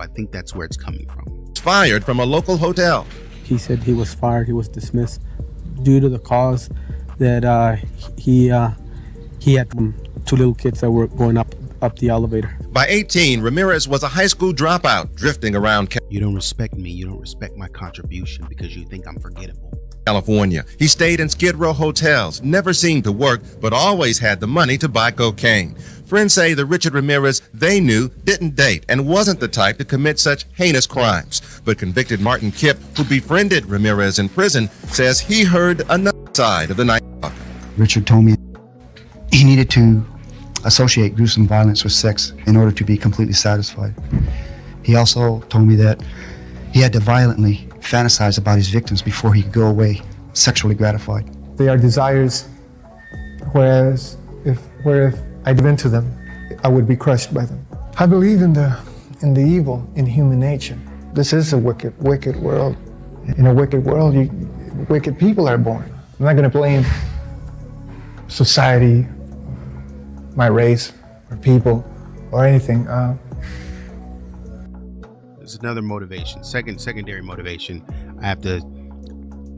I think that's where it's coming from. Fired from a local hotel. He said he was fired, he was dismissed due to the cause that he had two little kids that were going up the elevator. By 18, Ramirez was a high school dropout, drifting around You don't respect me, you don't respect my contribution because you think I'm forgettable. California. He stayed in Skid Row hotels, never seemed to work, but always had the money to buy cocaine. Friends say the Richard Ramirez they knew didn't date and wasn't the type to commit such heinous crimes. But convicted Martin Kipp, who befriended Ramirez in prison, says he heard another side of the Night Stalker. Richard told me he needed to associate gruesome violence with sex in order to be completely satisfied. He also told me that he had to violently fantasize about his victims before he could go away sexually gratified. They are desires, whereas if I give in to them, I would be crushed by them. I believe in the evil in human nature. This is a wicked world. In a wicked world, wicked people are born. I'm not going to blame society, my race, or people, or anything. There's another motivation, secondary motivation. I have to.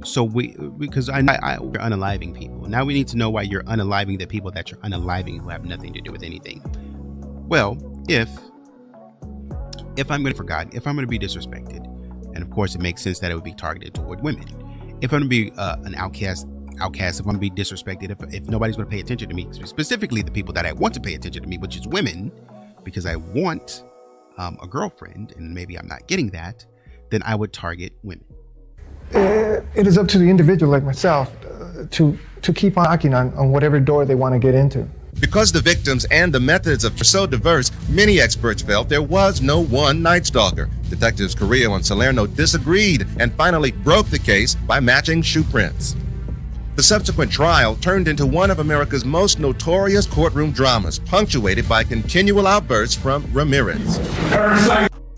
So because we're unaliving people. Now we need to know why you're unaliving the people that you're unaliving who have nothing to do with anything. Well, if I'm going to forgotten, if I'm going to be disrespected, and of course it makes sense that it would be targeted toward women. If I'm going to be an outcast, if I'm going to be disrespected, if nobody's going to pay attention to me, specifically the people that I want to pay attention to me, which is women, because I want a girlfriend, and maybe I'm not getting that, then I would target women. It is up to the individual like myself to keep on knocking on whatever door they want to get into. Because the victims and the methods are so diverse, many experts felt there was no one Night Stalker. Detectives Carrillo and Salerno disagreed and finally broke the case by matching shoe prints. The subsequent trial turned into one of America's most notorious courtroom dramas, punctuated by continual outbursts from Ramirez.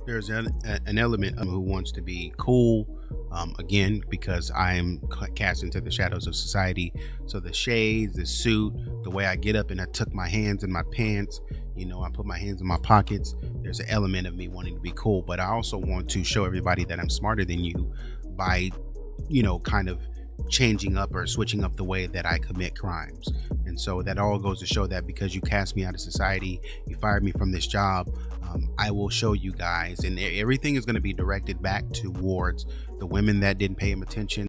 There's an element of who wants to be cool, again, because I am cast into the shadows of society. So the shades, the suit, the way I get up and I tuck my hands in my pants, I put my hands in my pockets. There's an element of me wanting to be cool, but I also want to show everybody that I'm smarter than you by, kind of changing up or switching up the way that I commit crimes. And so that all goes to show that because you cast me out of society, you fired me from this job, I will show you guys, and everything is going to be directed back towards the women that didn't pay him attention.